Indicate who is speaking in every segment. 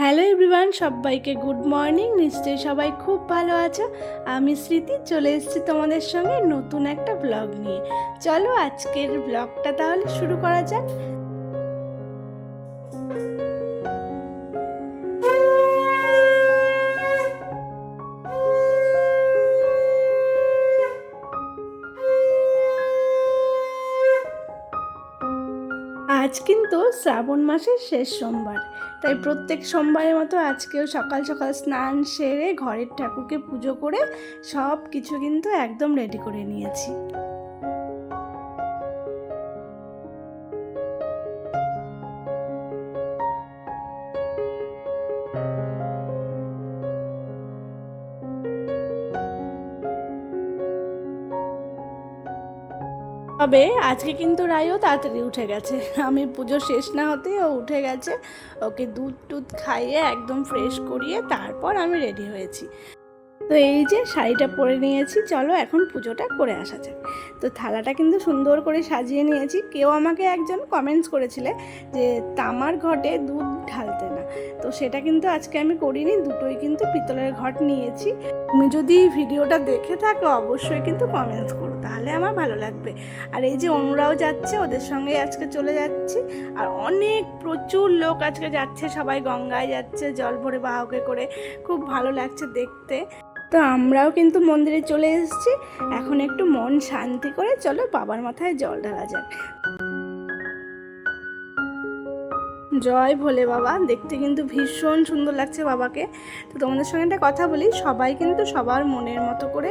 Speaker 1: Hello everyone, সবাইকে good morning. নিশ্চয়ই সবাই খুব ভালো আছো। আমি স্মৃতি চলে এসেছি তোমাদের সঙ্গে নতুন একটা ব্লগ নিয়ে। চলো আজকের ব্লগটা তাহলে শুরু করা যাক। আজ কিন্তু শ্রাবণ মাসের শেষ সোমবার, তাই প্রত্যেক সোমবারের মতো আজকেও সকাল সকাল স্নান সেরে ঘরের ঠাকুরকে পুজো করে সব কিছু কিন্তু একদম রেডি করে নিয়েছি। তবে আজকে কিন্তু রায়ও তাড়াতাড়ি উঠে গেছে। আমি পুজো শেষ না হতেই ও উঠে গেছে। ওকে দুধ টুধ খাইয়ে একদম ফ্রেশ করিয়ে তারপর আমি রেডি হয়েছি। তো এই যে শাড়িটা পরে নিয়েছি, চলো এখন পুজোটা করে আসা যাক। তো থালাটা কিন্তু সুন্দর করে সাজিয়ে নিয়েছি। কেউ আমাকে একজন কমেন্টস করেছিলে যে তামার ঘটে দুধ ঢালতে না, তো সেটা কিন্তু আজকে আমি করিনি, দুটোই কিন্তু পিতলের ঘট নিয়েছি। তুমি যদি ভিডিওটা দেখে থাকো অবশ্যই কিন্তু কমেন্টস করো, তাহলে আমার ভালো লাগবে। আর এই যে অনুরাও যাচ্ছে, ওদের সঙ্গে আজকে চলে যাচ্ছি। আর অনেক প্রচুর লোক আজকে যাচ্ছে, সবাই গঙ্গায় যাচ্ছে জল ভরে বাহকে করে, খুব ভালো লাগছে দেখতে। তো আমরাও কিন্তু মন্দিরে চলে এসেছি। এখন একটু মন শান্তি করে চলো বাবার মাথায় জল ঢালা যাক। জয় ভোলে বাবা, দেখতে কিন্তু ভীষণ সুন্দর লাগছে বাবাকে। তো তোমাদের সঙ্গে একটা কথা বলি, সবাই কিন্তু সবার মনের মতো করে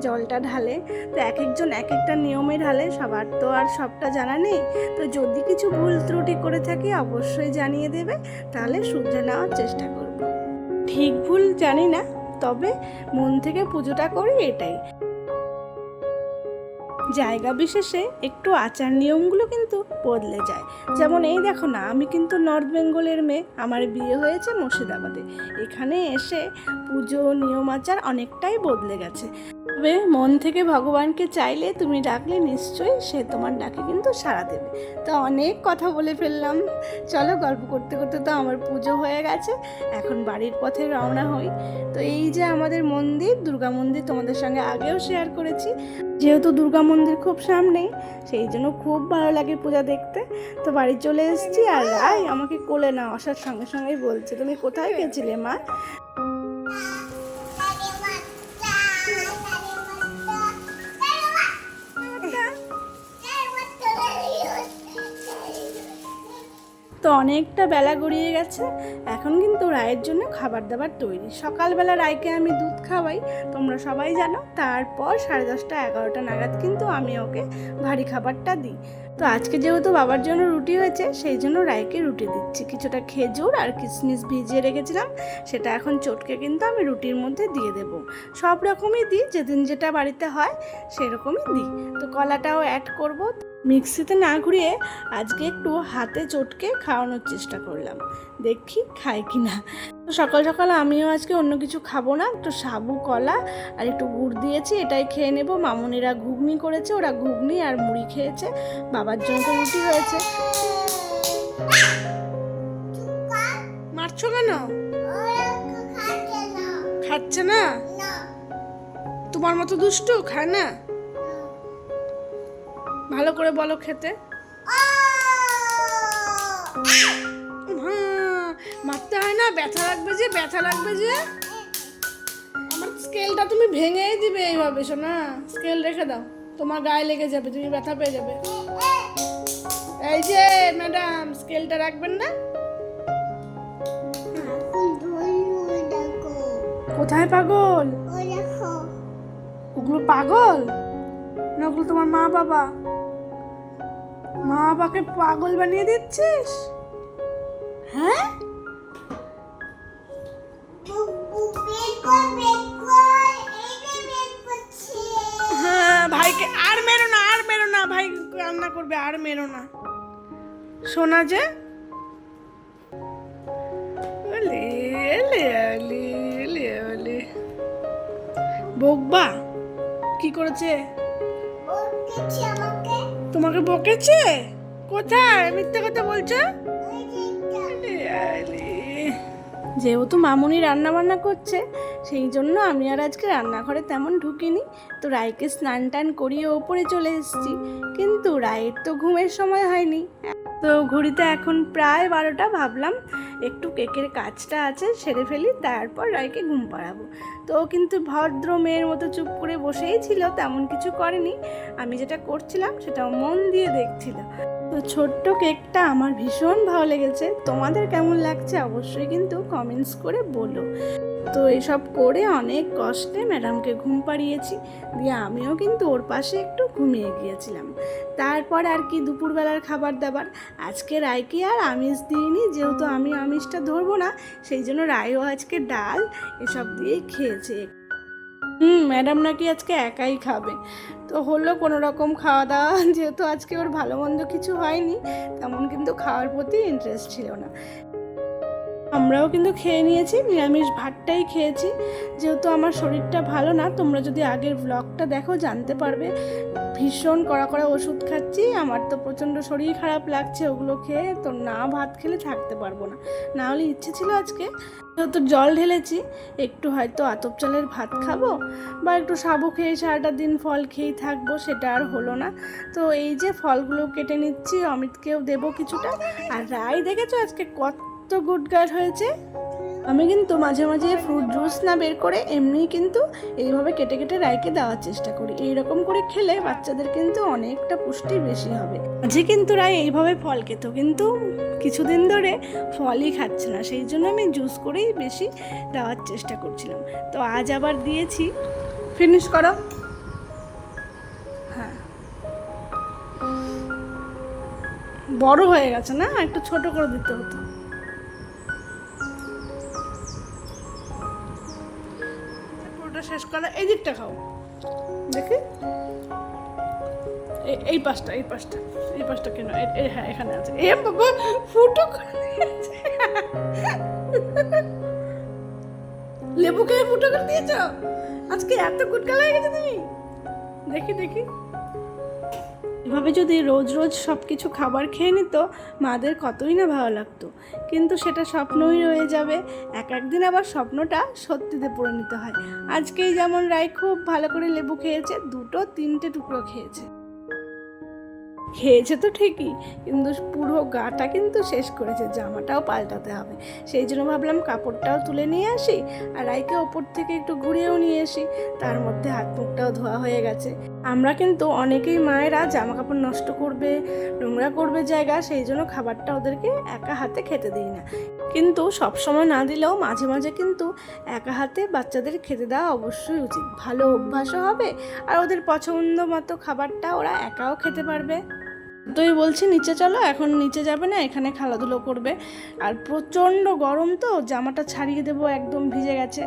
Speaker 1: জলটা ঢালে। তো এক একজন এক একটা নিয়মে ঢালে, সবার তো আর সবটা জানা নেই। তো যদি কিছু ভুল ত্রুটি করে থাকি অবশ্যই জানিয়ে দেবে, তাহলে শুধরে নেওয়ার চেষ্টা করব। ঠিক ভুল জানি না, তবে মন থেকে পুজোটা করি এটাই। জায়গা বিশেষে একটু আচার নিয়মগুলো কিন্তু বদলে যায়। যেমন এই দেখো না, আমি কিন্তু নর্থ বেঙ্গলের মেয়ে, আমার বিয়ে হয়েছে মুর্শিদাবাদে। এখানে এসে পুজো নিয়ম আচার অনেকটাই বদলে গেছে। তবে মন থেকে ভগবানকে চাইলে, তুমি ডাকলে নিশ্চয়ই সে তোমার ডাকে কিন্তু সাড়া দেবে। তো অনেক কথা বলে ফেললাম, চলো গল্প করতে করতে তো আমার পুজো হয়ে গেছে। এখন বাড়ির পথে রওনা হই। তো এই যে আমাদের মন্দির, দুর্গা মন্দির, তোমাদের সঙ্গে আগেও শেয়ার করেছি। যেহেতু দুর্গা মন্দির খুব সামনেই, সেই জন্য খুব ভালো লাগে পূজা দেখতে। তো বাড়ি চলে এসেছি, আর রাই আমাকে কোলে না আসার সঙ্গে সঙ্গেই বলছে, তুমি কোথায় গেছিলে মা? তো অনেকটা বেলা গড়িয়ে গেছে, এখন কিন্তু রায়ের জন্য খাবার দাবার তৈরি। সকালবেলা রায়কে আমি দুধ খাওয়াই, তোমরা সবাই জানো। তারপর 10:30 11টা নাগাদ কিন্তু আমি ওকে ভারী খাবারটা দিই। তো আজকে যেহেতু বাবার জন্য রুটি হয়েছে, সেই জন্য রায়কে রুটি দিচ্ছি। কিছুটা খেজুর আর কিশমিশ ভিজিয়ে রেখেছিলাম, সেটা এখন চটকে কিন্তু আমি রুটির মধ্যে দিয়ে দেব। সব রকমই দিই, যেদিন যেটা বাড়িতে হয় সেরকমই দিই। তো কলাটাও অ্যাড করব। মিক্সিতে না ঘুরিয়ে আজকে একটু হাতে চটকে খাওয়ানোর চেষ্টা করলাম, দেখি খায় কি না। তো সকাল সকাল আমিও আজকে অন্য কিছু খাবো না, একটু সাবু কলা আর একটু গুড় দিয়েছি, এটাই খেয়ে নেব। মামুনিরা ঘুগনি করেছে, ওরা ঘুগনি আর মুড়ি খেয়েছে। বাবার জন্য তো রুটি হয়েছে। মারছো কেন? খাচ্ছে না? তোমার মতো দুষ্টু খায় না? ভালো করে বলো খেতে। মারতে হয় না, ব্যথা লাগবে যে, ব্যথা লাগবে যে। আমার স্কেলটা তুমি ভেঙেই দিবে এইভাবে, শোনা। স্কেল রেখে দাও, তোমার গায়ে লেগে যাবে, তুমি ব্যথা পেয়ে যাবে। এই যে ম্যাডাম, স্কেলটা রাখবেন না। কোথায় পাগল? ওগুলো পাগল না, ওগুলো তোমার মা বাবা। মা বাবাকে পাগল বানিয়ে দিচ্ছিস? হ্যাঁ, হ্যাঁ ভাইকে আর মেরো না, আর মেরো না, ভাই রান্না করবে, আর মেরো না শোনা যে। বকবা কি করেছে? তোমাকে বকেছে? কোথায় মিথ্যে কথা বলছো? যেহেতু মামুনি রান্না বান্না করছে সেই জন্য আমি আর আজকে রান্নাঘরে তেমন ঢুকিনি। তো রায়কে স্নান টান করিয়ে ওপরে চলে এসেছি, কিন্তু রায়ের তো ঘুমের সময় হয়নি। তো ঘড়িতে এখন প্রায় 12টা। ভাবলাম একটু কেকের কাজটা আছে সেরে ফেলি, তারপর রায়কে ঘুম পাড়াবো। তো কিন্তু ভদ্র মেয়ের মতো চুপ করে বসেই ছিল, তেমন কিছু করেনি। আমি যেটা করছিলাম সেটা মন দিয়ে দেখছিল। তো ছোট্ট কেকটা আমার ভীষণ ভালো লেগেছে। তোমাদের কেমন লাগছে অবশ্যই কিন্তু কমেন্টস করে বলো। তো এসব করে অনেক কষ্টে ম্যাডামকে ঘুম পাড়িয়েছি, দিয়ে আমিও কিন্তু ওর পাশে একটু ঘুমিয়ে গিয়েছিলাম। তারপর আর কি দুপুরবেলার খাবার দাবার আজকে রায়কে আর আমিষ দিইনি, যেহেতু আমি আমিষটা ধরবো না, সেই জন্য রায়ও আজকে ডাল এসব দিয়েই খেয়েছে। ম্যাডাম নাকি আজকে একাই খাবে। তো হলো কোনো রকম খাওয়া দাওয়া, যেহেতু আজকে ওর ভালো মন্দ কিছু হয়নি, তেমন কিন্তু খাওয়ার প্রতি ইন্টারেস্ট ছিল না। আমরাও কিন্তু খেয়ে নিয়েছি, নিরামিষ ভাতটাই খেয়েছি, যেহেতু আমার শরীরটা ভালো না। তোমরা যদি আগের ব্লগটা দেখো জানতে পারবে। ভীষণ কড়া কড়া ওষুধ খাচ্ছি, আমার তো প্রচণ্ড শরীর খারাপ লাগছে ওগুলো খেয়ে। তো না ভাত খেলে থাকতে পারবো না, না হলে ইচ্ছে ছিল আজকে যেহেতু জল ঢেলেছি একটু হয়তো আতপ চালের ভাত খাবো, বা একটু সাবু খেয়ে সারাটা দিন ফল খেয়েই থাকবো, সেটা আর হলো না। তো এই যে ফলগুলো কেটে নিচ্ছি, অমিতকেও দেবো কিছুটা। আর রায় দেখেছো আজকে কত গুড গার্ল হয়েছে। আমি কিন্তু মাঝে মাঝে ফ্রুট জুস না বের করে এমনি কিন্তু এইভাবে কেটে কেটে রায়কে দেওয়ার চেষ্টা করি। এইরকম করে খেলে বাচ্চাদের কিন্তু অনেকটা পুষ্টি বেশি হবে। মাঝে কিন্তু রায় এইভাবে ফল খেত, কিন্তু কিছুদিন ধরে ফলই খাচ্ছে না, সেই জন্য আমি জুস করেই বেশি দেওয়ার চেষ্টা করছিলাম। তো আজ আবার দিয়েছি। ফিনিশ করো। হ্যাঁ, বড় হয়ে গেছে না, একটু ছোট করে দিতে হতো। শেষ করা, এই দিকটা খাও দেখি। এই পাশটা কেন? হ্যাঁ এখানে আছে। এ বাবা, ফুটো লেবু খেয়ে ফুটো করে দিয়েছ আজকে, এত গুটকাল হয়ে গেছে তুমি। দেখি এভাবে যদি রোজ রোজ সব কিছু খাবার খেয়ে নিত মাদের কতই না ভালো লাগতো, কিন্তু সেটা স্বপ্নই রয়ে যাবে। একদিন আবার স্বপ্নটা সত্যিতে পরিণত হয়। আজকেই যেমন রায় খুব ভালো করে লেবু খেয়েছে, 2-3টে টুকরো খেয়েছে তো ঠিকই, কিন্তু পুরো গাটা কিন্তু শেষ করেছে। জামাটাও পাল্টাতে হবে, সেই জন্য ভাবলাম কাপড়টাও তুলে নিয়ে আসি, আর রায়কে ওপর থেকে একটু ঘুরিয়েও নিয়ে আসি। তার মধ্যে হাত মুখটাও ধোয়া হয়ে গেছে। আমরা কিন্তু অনেকেই মায়েরা জামা কাপড় নষ্ট করবে, নোংরা করবে জায়গা, সেই জন্য খাবারটা ওদেরকে একা হাতে খেতে দিই না। কিন্তু সবসময় না দিলেও মাঝে মাঝে কিন্তু একা হাতে বাচ্চাদের খেতে দেওয়া অবশ্যই উচিত। ভালো অভ্যাসও হবে, আর ওদের পছন্দ মতো খাবারটা ওরা একাও খেতে পারবে। তোই বলছি নিচে চলো, এখন নিচে যাবে না, এখানে খেলাধুলো করবে। আর প্রচণ্ড গরম, তো জামাটা ছাড়িয়ে দেবো, একদম ভিজে গেছে।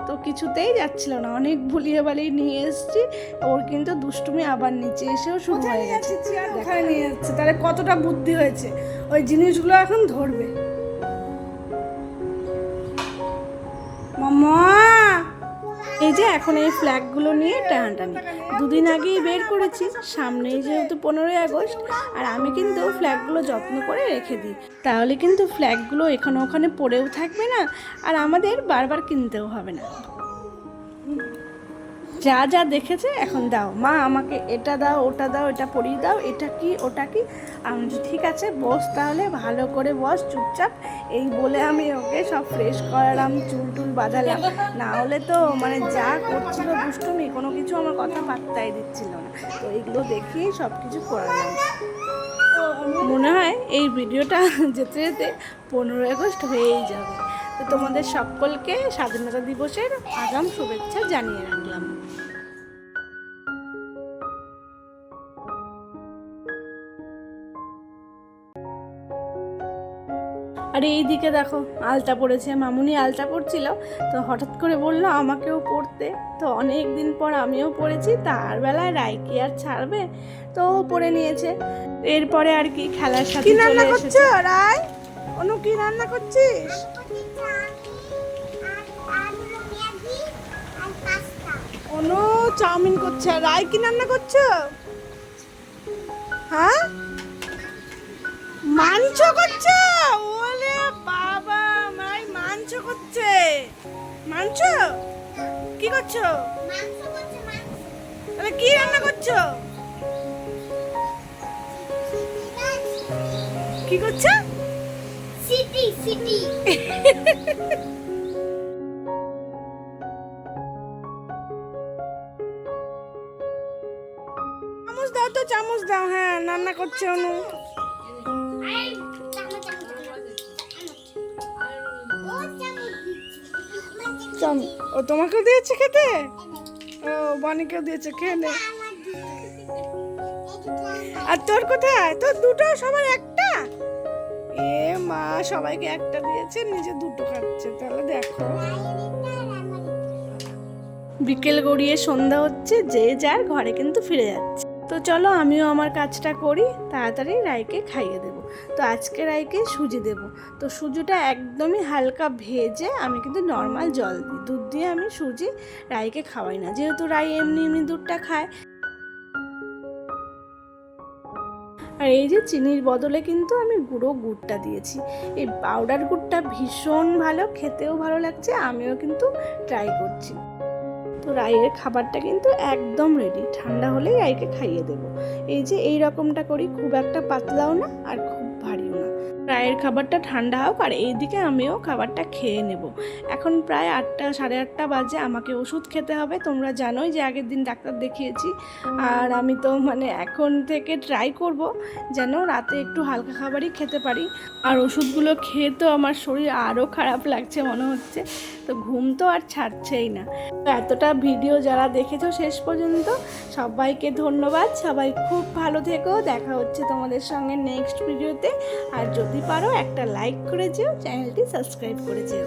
Speaker 1: তো কিছুতেই যাচ্ছিল না, অনেক ভুলিয়ে বালিয়ে নিয়ে এসেছি। ওর কিন্তু দুষ্টুমি আবার নিচে এসেও শুরু হয়ে গেছে। ওখানে নিয়ে যাচ্ছে, তাহলে কতটা বুদ্ধি হয়েছে, ওই জিনিসগুলো এখন ধরবে। মামা এই যে এখন এই ফ্ল্যাগগুলো নিয়ে টানাটানি, দুদিন আগেই বের করেছি, সামনেই যেহেতু 15ই আগস্ট, আর আমি কিন্তু ফ্ল্যাগগুলো যত্ন করে রেখে দিই, তাহলে কিন্তু ফ্ল্যাগগুলো এখানে ওখানে পড়েও থাকবে না, আর আমাদের বারবার কিনতেও হবে না। যা যা দেখেছে এখন দাও মা, আমাকে এটা দাও, ওটা দাও, এটা পরিয়ে দাও, এটা কি ওটা কি। আমি ঠিক আছে বস, তাহলে ভালো করে বস চুপচাপ, এই বলে আমি ওকে সব ফ্রেশ করালাম, চুল টুল বাঁধালাম। না হলে তো মানে যা করছিল দুষ্টুমি, কোনো কিছু আমার কথা পাত্তাই দিচ্ছিল না। তো এইগুলো দেখিয়েই সব কিছু করালাম। মনে হয় এই ভিডিওটা যেতে যেতে 15ই আগস্ট হয়েই যাবে। তো তোমাদের সকলকে স্বাধীনতা দিবসের আগাম শুভেচ্ছা জানিয়ে রাখলাম। আর এইদিকে দেখো আলতা পড়েছে, মামুনি আলতা পড়ছিল, তো হঠাৎ করে বললো আমাকেও পড়তে। তো অনেক দিন পর আমিও পড়েছি, তার বেলায় রায়কে আর ছাড়বে, তো পড়ে নিয়েছে। এরপরে আর কি খেলার সাথে চলে এসেছে। রায়, অনু কি রান্না করছিস? অনু চাউমিন করছে, আর রায় কি রান্না করছো? হ্যাঁ, মাংস করছো? ওলে বাবা, মাই মাংস করছে। মাংস কি করছো? তাহলে কি রান্না করছো? কি করছো?
Speaker 2: সিটি সিটি
Speaker 1: চামচ দাও তো, চামচ দাও। হ্যাঁ, রান্না করছে অনু। ও তোমাকেও দিয়েছে খেতে? ও বনিকেও দিয়েছে, খেয়ে নে। আর তোর কোথায়? তোর দুটো, সবার একটা? এ মা, সবাইকে একটা দিয়েছে, নিজে দুটো খাচ্ছে। তাহলে দেখো, বিকেল গড়িয়ে সন্ধ্যা হচ্ছে, যে যার ঘরে কিন্তু ফিরে যাচ্ছে। তো চলো আমিও আমার কাজটা করি, তাড়াতাড়ি রাইকে খাইয়ে দেবো। তো আজকে রাইকে সুজি দেব। তো সুজিটা একদমই হালকা ভেজে আমি কিন্তু নর্মাল জল দিই, দুধ দিয়ে আমি সুজি রাইকে খাওয়াই না, যেহেতু রাই এমনি এমনি দুধটা খায়। আর এই যে চিনির বদলে কিন্তু আমি গুঁড়ো গুড়টা দিয়েছি। এই পাউডার গুড়টা ভীষণ ভালো, খেতেও ভালো লাগছে, আমিও কিন্তু ট্রাই করছি। তো রাইয়ের খাবারটা কিন্তু একদম রেডি, ঠান্ডা হলেই রাইকে খাইয়ে দেবো। এই যে এই রকমটা করি, খুব একটা পাতলাও না আর খুব ভারীও না। রায়ের খাবারটা ঠান্ডা হোক, আর এইদিকে আমিও খাবারটা খেয়ে নেব। এখন প্রায় 8টা, সাড়ে 8টা বাজে, আমাকে ওষুধ খেতে হবে। তোমরা জানোই যে আগের দিন ডাক্তার দেখিয়েছি। আর আমি তো এখন থেকে ট্রাই করব যেন রাতে একটু হালকা খাবারই খেতে পারি। আর ওষুধগুলো খেয়ে তো আমার শরীর আরও খারাপ লাগছে মনে হচ্ছে। তো ঘুম তো আর ছাড়ছেই না। তো এতটা ভিডিও যারা দেখেছো শেষ পর্যন্ত, সবাইকে ধন্যবাদ। সবাই খুব ভালো থেকো, দেখা হচ্ছে তোমাদের সঙ্গে নেক্সট ভিডিওতে। আর যদি পারো একটা লাইক করে যেও, চ্যানেলটি সাবস্ক্রাইব করে যেও।